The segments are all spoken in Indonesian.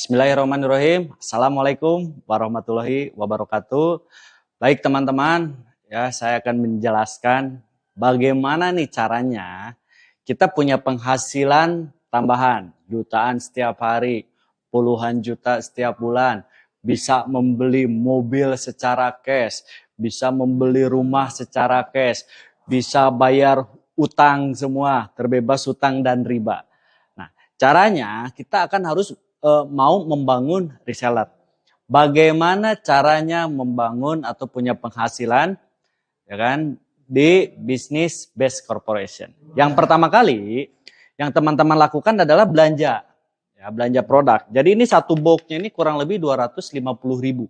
Bismillahirrahmanirrahim. Assalamualaikum warahmatullahi wabarakatuh. Baik teman-teman, ya saya akan menjelaskan bagaimana nih caranya kita punya penghasilan tambahan jutaan setiap hari, puluhan juta setiap bulan, bisa membeli mobil secara cash, bisa membeli rumah secara cash, bisa bayar utang semua, terbebas utang dan riba. Nah, caranya kita akan harus mau membangun reseller. Bagaimana caranya membangun atau punya penghasilan, ya kan, di bisnis based corporation. Yang pertama kali yang teman-teman lakukan adalah belanja, ya, belanja produk. Jadi ini satu boxnya ini kurang lebih 250.000.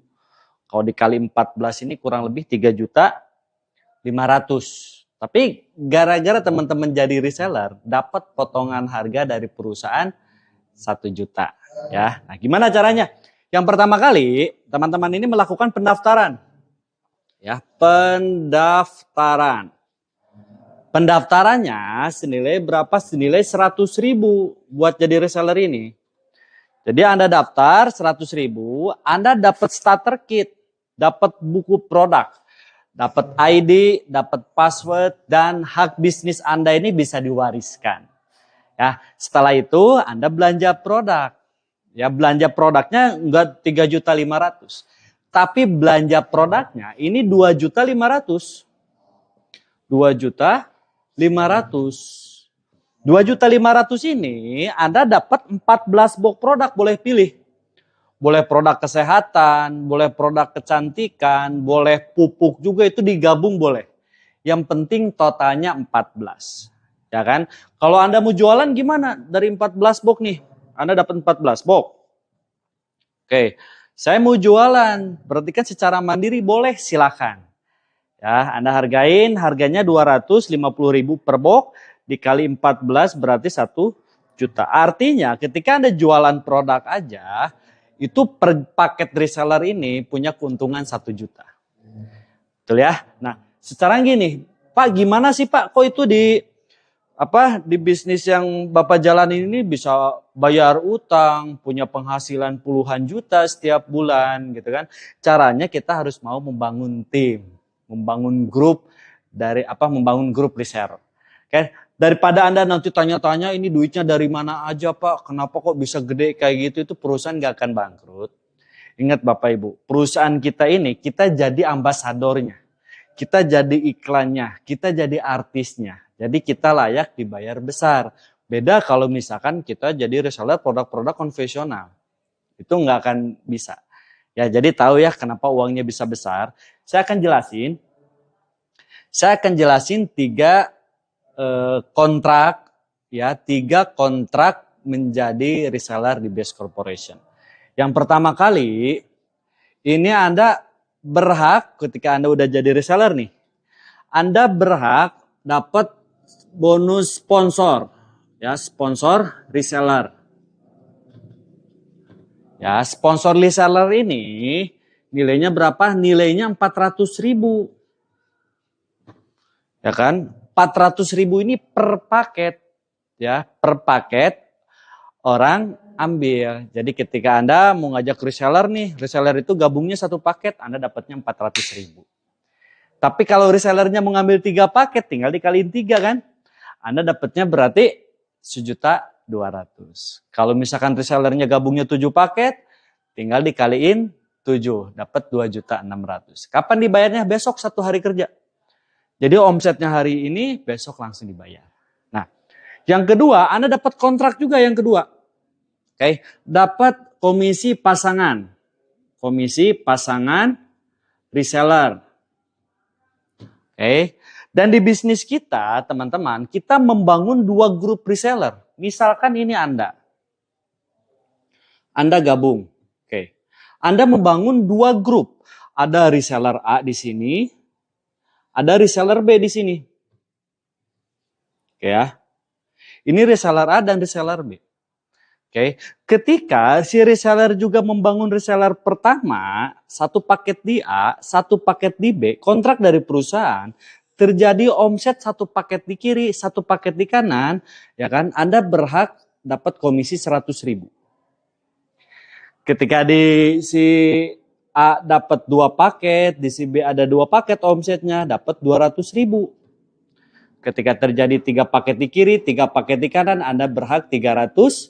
Kalau dikali 14 ini kurang lebih 3.500.000. Tapi gara-gara teman-teman jadi reseller, dapat potongan harga dari perusahaan 1 juta. Ya, nah gimana caranya? Yang pertama kali teman-teman ini melakukan pendaftaran. Ya, pendaftaran. Pendaftarannya senilai berapa? Senilai 100.000 buat jadi reseller ini. Jadi Anda daftar 100.000, Anda dapat starter kit, dapat buku produk, dapat ID, dapat password, dan hak bisnis Anda ini bisa diwariskan. Ya, setelah itu Anda belanja produk. Ya, belanja produknya enggak 3.500.000. Tapi belanja produknya ini 2.500.000. 2.500.000. 2.500.000 ini Anda dapat 14 box produk, boleh pilih. Boleh produk kesehatan, boleh produk kecantikan, boleh pupuk juga, itu digabung boleh. Yang penting totalnya 14. Ya kan? Kalau Anda mau jualan gimana? Dari 14 box nih, Anda dapat 14 box. Oke, saya mau jualan, berarti kan secara mandiri boleh, silakan. Ya, Anda harganya 250.000 per box, dikali 14 berarti 1 juta. Artinya ketika Anda jualan produk aja, itu per paket reseller ini punya keuntungan 1 juta. Betul ya? Nah, sekarang gini, Pak gimana sih Pak, kok itu di bisnis yang Bapak jalanin ini bisa bayar utang, punya penghasilan puluhan juta setiap bulan gitu kan. Caranya kita harus mau membangun tim, membangun grup membangun grup reseller. Oke, daripada Anda nanti tanya-tanya ini duitnya dari mana aja Pak, kenapa kok bisa gede kayak gitu, itu perusahaan gak akan bangkrut. Ingat Bapak Ibu, perusahaan kita ini kita jadi ambasadornya. Kita jadi iklannya, kita jadi artisnya. Jadi kita layak dibayar besar. Beda kalau misalkan kita jadi reseller produk-produk konvensional. Itu nggak akan bisa. Ya, jadi tahu ya kenapa uangnya bisa besar. Saya akan jelasin 3 kontrak, ya, 3 kontrak menjadi reseller di Best Corporation. Yang pertama kali, ini Anda berhak ketika Anda udah jadi reseller nih, Anda berhak dapat bonus sponsor, ya, sponsor reseller. Ya, sponsor reseller ini nilainya berapa? Nilainya 400.000. Ya kan? 400.000 ini per paket, ya, per paket orang ambil. Jadi ketika Anda mau ngajak reseller nih, reseller itu gabungnya 1 paket, Anda dapatnya 400.000. Tapi kalau resellernya mau ngambil 3 paket, tinggal dikaliin 3 kan? Anda dapatnya berarti 1.200.000. Kalau misalkan resellernya gabungnya 7 paket, tinggal dikaliin 7, dapat 2.600.000. Kapan dibayarnya? Besok 1 hari kerja. Jadi omsetnya hari ini, besok langsung dibayar. Nah, yang kedua, Anda dapat kontrak juga yang kedua. Oke, dapat komisi pasangan. Komisi pasangan reseller. Oke, dan di bisnis kita, teman-teman, kita membangun 2 grup reseller. Misalkan ini Anda gabung. Oke, Anda membangun 2 grup. Ada reseller A di sini, ada reseller B di sini. Oke ya. Ini reseller A dan reseller B. Oke, ketika si reseller juga membangun reseller pertama, 1 paket di A, 1 paket di B, kontrak dari perusahaan, terjadi omset 1 paket di kiri, 1 paket di kanan, ya kan? Anda berhak dapat komisi 100.000. Ketika di si A dapat 2 paket, di si B ada 2 paket omsetnya, dapat 200.000. Ketika terjadi 3 paket di kiri, 3 paket di kanan, Anda berhak 300.000.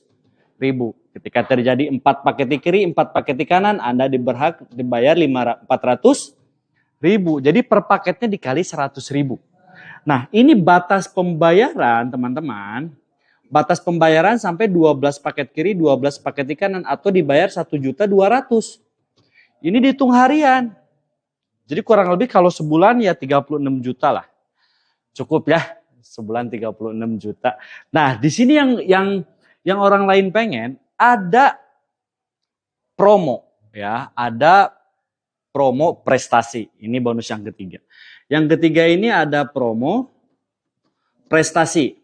Ketika terjadi 4 paket di kiri, 4 paket di kanan, Anda berhak dibayar 400.000. Jadi per paketnya dikali 100.000. Nah, ini batas pembayaran, teman-teman. Batas pembayaran sampai 12 paket kiri, 12 paket di kanan, atau dibayar 1.200.000. Ini dihitung harian. Jadi kurang lebih kalau sebulan ya 36 juta lah. Cukup ya, sebulan 36 juta. Nah, di sini yang orang lain pengen ada promo ya, ada promo prestasi. Ini bonus yang ketiga. Yang ketiga ini ada promo prestasi.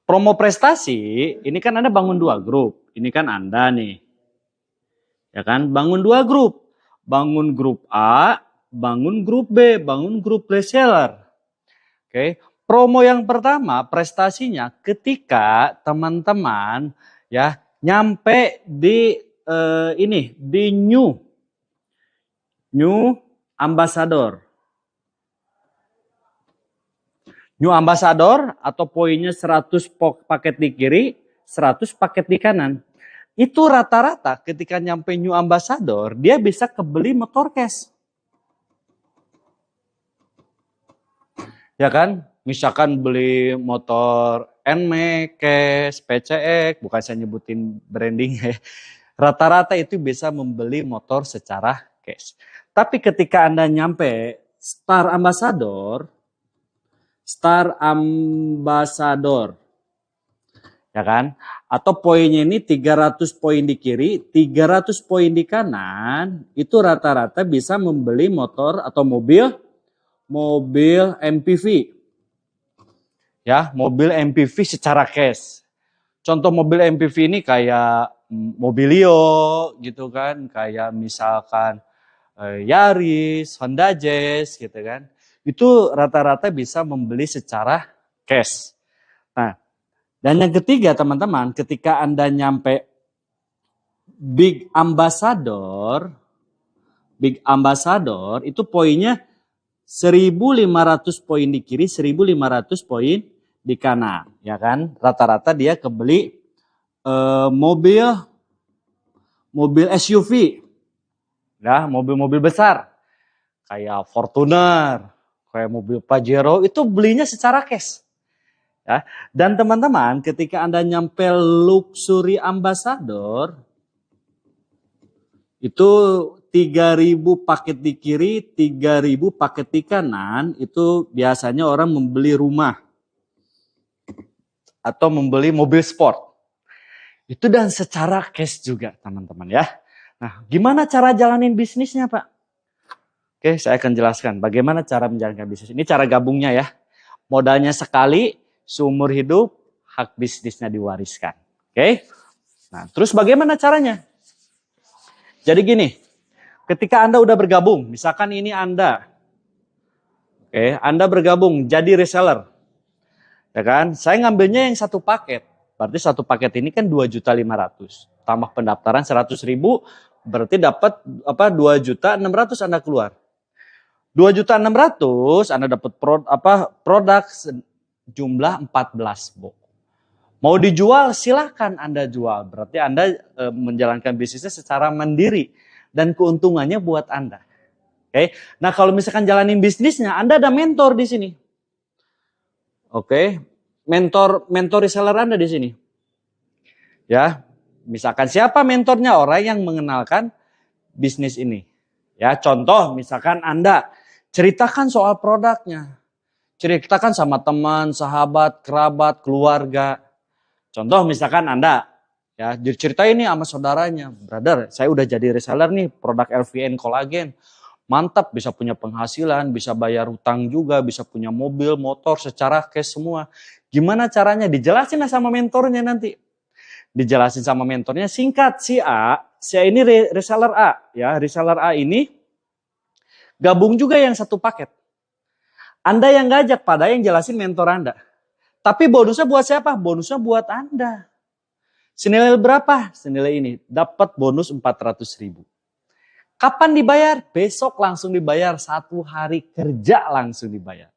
Promo prestasi, ini kan Anda bangun 2 grup. Ini kan Anda nih. Ya kan, bangun 2 grup. Bangun grup A, bangun grup B, bangun grup reseller. Oke. Promo yang pertama prestasinya ketika teman-teman ya nyampe di di new ambassador. New ambassador atau poinnya 100 paket di kiri, 100 paket di kanan. Itu rata-rata ketika nyampe new ambassador, dia bisa kebeli motor cash. Ya kan? Misalkan beli motor NMAX, cash, PCX, bukan saya nyebutin branding ya. Rata-rata itu bisa membeli motor secara cash. Tapi ketika Anda nyampe Star Ambassador, ya kan? Atau poinnya ini 300 poin di kiri, 300 poin di kanan, itu rata-rata bisa membeli motor atau mobil MPV. Ya, mobil MPV secara cash. Contoh mobil MPV ini kayak Mobilio gitu kan, kayak misalkan Yaris, Honda Jazz gitu kan. Itu rata-rata bisa membeli secara cash. Nah, dan yang ketiga teman-teman, ketika Anda nyampe Big Ambassador itu poinnya 1.500 poin di kiri, 1.500 poin di kanan, ya kan? Rata-rata dia kebeli mobil SUV, ya, mobil-mobil besar, kayak Fortuner, kayak mobil Pajero, itu belinya secara cash. Ya. Dan teman-teman, ketika Anda nyampe Luxury Ambassador, itu 3.000 paket di kiri, 3.000 paket di kanan, itu biasanya orang membeli rumah atau membeli mobil sport. Itu dan secara cash juga teman-teman ya. Nah, gimana cara jalanin bisnisnya Pak? Oke, saya akan jelaskan bagaimana cara menjalankan bisnis. Ini cara gabungnya ya. Modalnya sekali, seumur hidup, hak bisnisnya diwariskan. Oke. Nah, terus bagaimana caranya? Jadi gini, ketika Anda udah bergabung, misalkan ini Anda, Anda bergabung jadi reseller. Ya kan? Saya ngambilnya yang 1 paket. Berarti 1 paket ini kan 2.500.000. Tambah pendaftaran 100.000, berarti dapat 2.600.000 Anda keluar. 2.600.000 Anda dapat produk jumlah 14 box. Mau dijual silakan Anda jual. Berarti Anda menjalankan bisnisnya secara mandiri dan keuntungannya buat Anda. Oke. Nah, kalau misalkan jalanin bisnisnya, Anda ada mentor di sini. Oke. Mentor reseller Anda di sini. Ya. Misalkan siapa mentornya? Orang yang mengenalkan bisnis ini. Ya, contoh misalkan Anda ceritakan soal produknya. Ceritakan sama teman, sahabat, kerabat, keluarga. Contoh misalkan Anda ya diceritain nih sama saudaranya, brother, saya udah jadi reseller nih produk LVN kolagen. Mantap, bisa punya penghasilan, bisa bayar hutang juga, bisa punya mobil, motor secara cash semua. Gimana caranya? Dijelasin sama mentornya nanti. Dijelasin sama mentornya singkat, si A ini reseller A ya, reseller A ini gabung juga yang 1 paket. Anda yang ngajak, pada yang jelasin mentor Anda. Tapi bonusnya buat siapa? Bonusnya buat Anda. Senilai berapa? Senilai ini. Dapat bonus 400.000. Kapan dibayar? Besok langsung dibayar. 1 hari kerja langsung dibayar.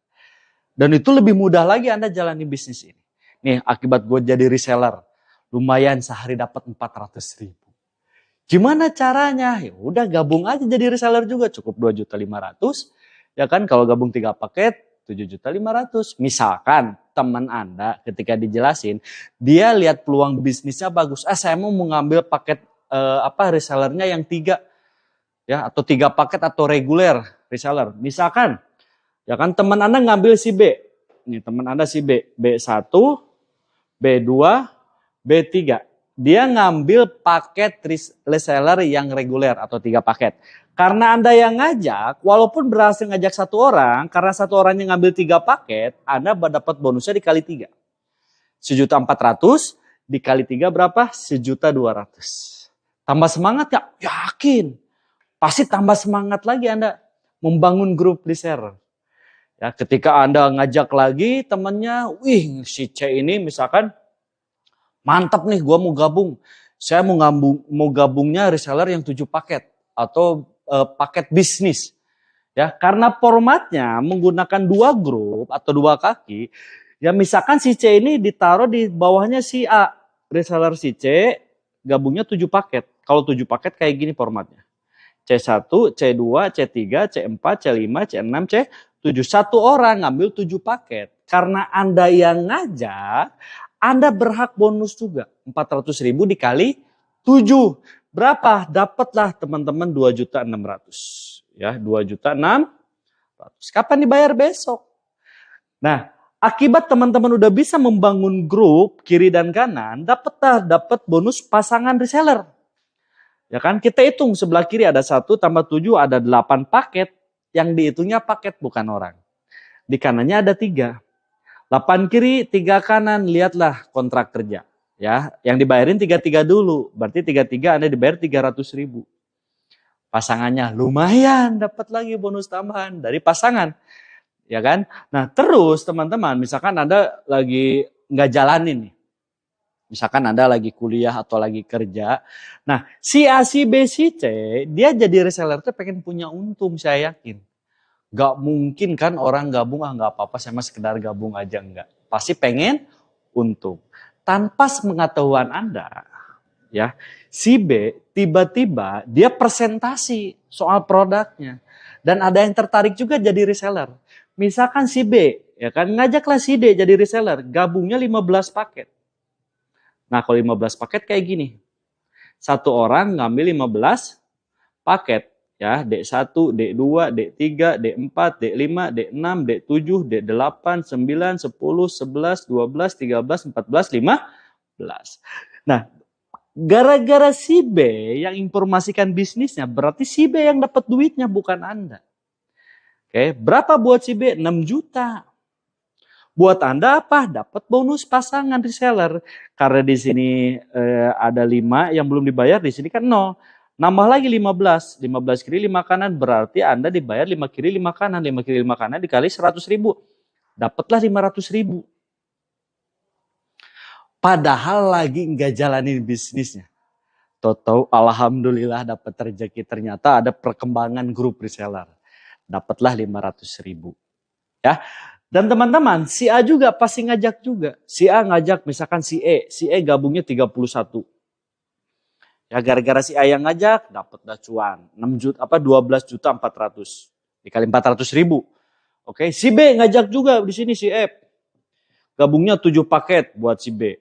Dan itu lebih mudah lagi Anda jalani bisnis ini. Nih akibat gue jadi reseller. Lumayan sehari dapat 400.000. Gimana caranya? Ya udah gabung aja jadi reseller juga. Cukup 2.500.000. Ya kan kalau gabung 3 paket 7.500.000. Misalkan teman Anda ketika dijelasin, dia lihat peluang bisnisnya bagus. Saya mau mengambil paket resellernya yang 3, ya atau 3 paket atau reguler reseller. Misalkan, ya kan teman Anda ngambil si B. Nih teman Anda si B, B1, B2, B3. Dia ngambil paket reseller yang reguler atau 3 paket. Karena Anda yang ngajak, walaupun berhasil ngajak 1 orang, karena 1 orang yang ngambil 3 paket, Anda dapat bonusnya dikali 3. 1.400.000 dikali 3 berapa? 1.200.000. Tambah semangat ya? Yakin. Pasti tambah semangat lagi Anda membangun grup reseller. Ya, ketika Anda ngajak lagi temannya, wih si C ini misalkan, mantap nih gua mau gabung. Saya mau gabungnya reseller yang 7 paket atau paket bisnis. Ya, karena formatnya menggunakan 2 grup atau 2 kaki, ya misalkan si C ini ditaruh di bawahnya si A. Reseller si C gabungnya 7 paket. Kalau 7 paket kayak gini formatnya. C1, C2, C3, C4, C5, C6, C7. 1 orang ngambil 7 paket. Karena Anda yang ngajak, Anda berhak bonus juga. 400.000 dikali 7. Berapa? Dapatlah teman-teman 2.600.000. Ya, 2.600.000. Kapan dibayar? Besok. Nah, akibat teman-teman udah bisa membangun grup kiri dan kanan, dapat bonus pasangan reseller. Ya kan? Kita hitung sebelah kiri ada 1 tambah 7 ada 8 paket. Yang dihitungnya paket bukan orang. Di kanannya ada 3. 8 kiri, 3 kanan, lihatlah kontrak kerja. Ya, yang dibayarin 3-3 dulu. Berarti 3-3 Anda dibayar 300.000. Pasangannya lumayan dapat lagi bonus tambahan dari pasangan. Ya kan? Nah, terus teman-teman, misalkan Anda lagi nggak jalanin nih. Misalkan Anda lagi kuliah atau lagi kerja. Nah, si A, si B, si C, dia jadi reseller tuh pengen punya untung, saya yakin. Gak mungkin kan orang gabung, gak apa-apa, saya mah sekedar gabung aja, enggak. Pasti pengen untung. Tanpa pengetahuan Anda, ya, si B tiba-tiba dia presentasi soal produknya. Dan ada yang tertarik juga jadi reseller. Misalkan si B, ya kan, ngajaklah si D jadi reseller, gabungnya 15 paket. Nah, kalau 15 paket kayak gini. 1 orang ngambil 15 paket. Ya, D1, D2, D3, D4, D5, D6, D7, D8, 9, 10, 11, 12, 13, 14, 15. Nah, gara-gara si B yang informasikan bisnisnya, berarti si B yang dapat duitnya bukan Anda. Oke, berapa buat si B? 6 juta. Buat Anda apa? Dapat bonus pasangan reseller. Karena di sini ada 5 yang belum dibayar, di sini kan 0. Nambah lagi 15. 15 kiri 5 kanan berarti Anda dibayar 5 kiri 5 kanan. 5 kiri 5 kanan dikali 100.000. Dapatlah 500.000. Padahal lagi nggak jalanin bisnisnya. Tahu-tahu alhamdulillah dapat rezeki, ternyata ada perkembangan grup reseller. Dapatlah 500.000. Ya. Dan teman-teman, si A juga pasti ngajak juga. Si A ngajak misalkan si E. Si E gabungnya 31. Ya gara-gara si A yang ngajak, dapat dah cuan. 12.400.000 dikali 400.000. Oke, si B ngajak juga di sini si F. Gabungnya 7 paket buat si B.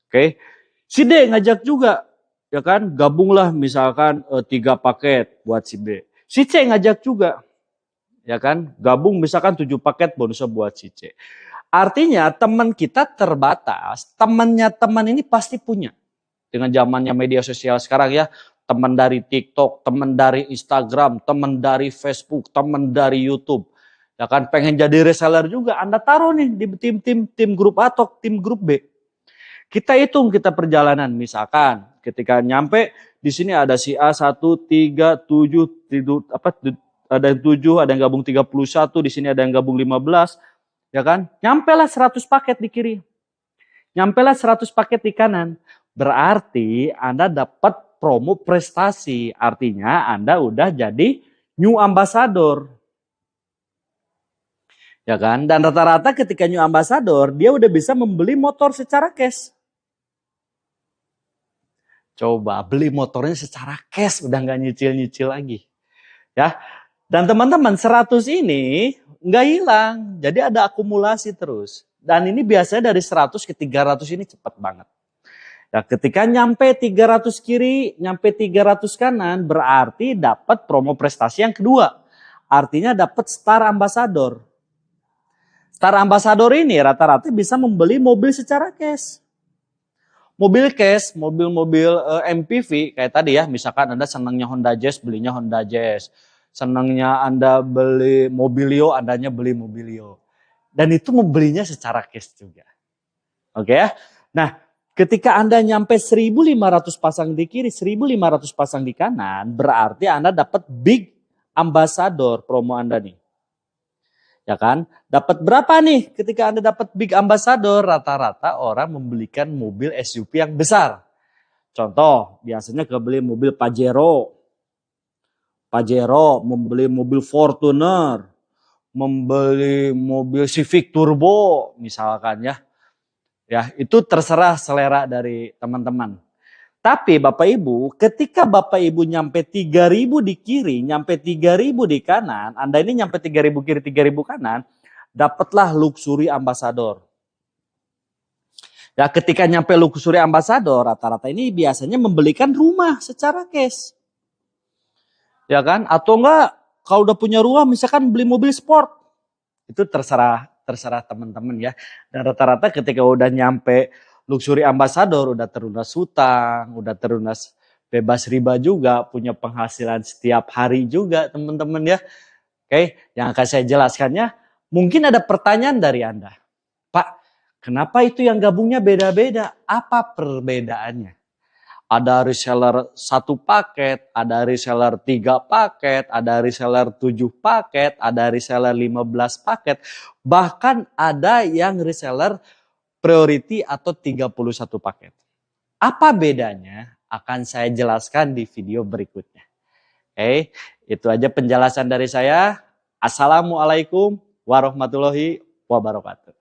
Oke, si D ngajak juga, ya kan? Gabunglah misalkan 3 paket buat si B. Si C ngajak juga, ya kan? Gabung misalkan 7 paket bonusnya buat si C. Artinya teman kita terbatas, temannya teman ini pasti punya. Dengan zamannya media sosial sekarang ya, teman dari TikTok, teman dari Instagram, teman dari Facebook, teman dari YouTube. Ya kan, pengen jadi reseller juga, Anda taruh nih di tim grup A atau tim grup B. Kita hitung kita perjalanan, misalkan ketika nyampe di sini ada si A 1, 3, 7, ada yang 7, ada yang gabung 31, di sini ada yang gabung 15, ya kan? Nyampe lah 100 paket di kiri. Nyampe lah 100 paket di kanan. Berarti Anda dapat promo prestasi. Artinya Anda udah jadi new ambassador. Ya kan? Dan rata-rata ketika new ambassador, dia udah bisa membeli motor secara cash. Coba beli motornya secara cash, udah nggak nyicil-nyicil lagi. Ya. Dan teman-teman, 100 ini nggak hilang. Jadi ada akumulasi terus. Dan ini biasanya dari 100 ke 300 ini cepat banget. Ya, ketika nyampe 300 kiri, nyampe 300 kanan, berarti dapat promo prestasi yang kedua. Artinya dapat Star Ambassador. Star Ambassador ini rata-rata bisa membeli mobil secara cash. Mobil cash, mobil-mobil MPV kayak tadi ya, misalkan Anda senangnya Honda Jazz, belinya Honda Jazz. Senangnya Anda beli Mobilio, Andanya beli Mobilio. Dan itu membelinya secara cash juga. Oke ya. Nah, ketika Anda nyampe 1.500 pasang di kiri, 1.500 pasang di kanan, berarti Anda dapat big ambassador promo Anda nih. Ya kan? Dapat berapa nih ketika Anda dapat big ambassador? Rata-rata orang membelikan mobil SUV yang besar. Contoh, biasanya kebeli mobil Pajero, membeli mobil Fortuner, membeli mobil Civic Turbo misalkan ya. Ya, itu terserah selera dari teman-teman. Tapi Bapak Ibu, ketika Bapak Ibu nyampe 3.000 di kiri, nyampe 3.000 di kanan, Anda ini nyampe 3.000 kiri, 3.000 kanan, dapatlah luxury ambassador. Ya, ketika nyampe luxury ambassador, rata-rata ini biasanya membelikan rumah secara cash. Ya kan? Atau enggak, kalau udah punya rumah, misalkan beli mobil sport. Itu terserah teman-teman ya. Dan rata-rata ketika udah nyampe luxury ambassador, udah terlunas hutang, udah terlunas bebas riba juga, punya penghasilan setiap hari juga teman-teman ya. Oke, yang akan saya jelaskannya, mungkin ada pertanyaan dari Anda. Pak, kenapa itu yang gabungnya beda-beda? Apa perbedaannya? Ada reseller 1 paket, ada reseller 3 paket, ada reseller 7 paket, ada reseller 15 paket. Bahkan ada yang reseller priority atau 31 paket. Apa bedanya? Akan saya jelaskan di video berikutnya. Oke, itu aja penjelasan dari saya. Assalamualaikum warahmatullahi wabarakatuh.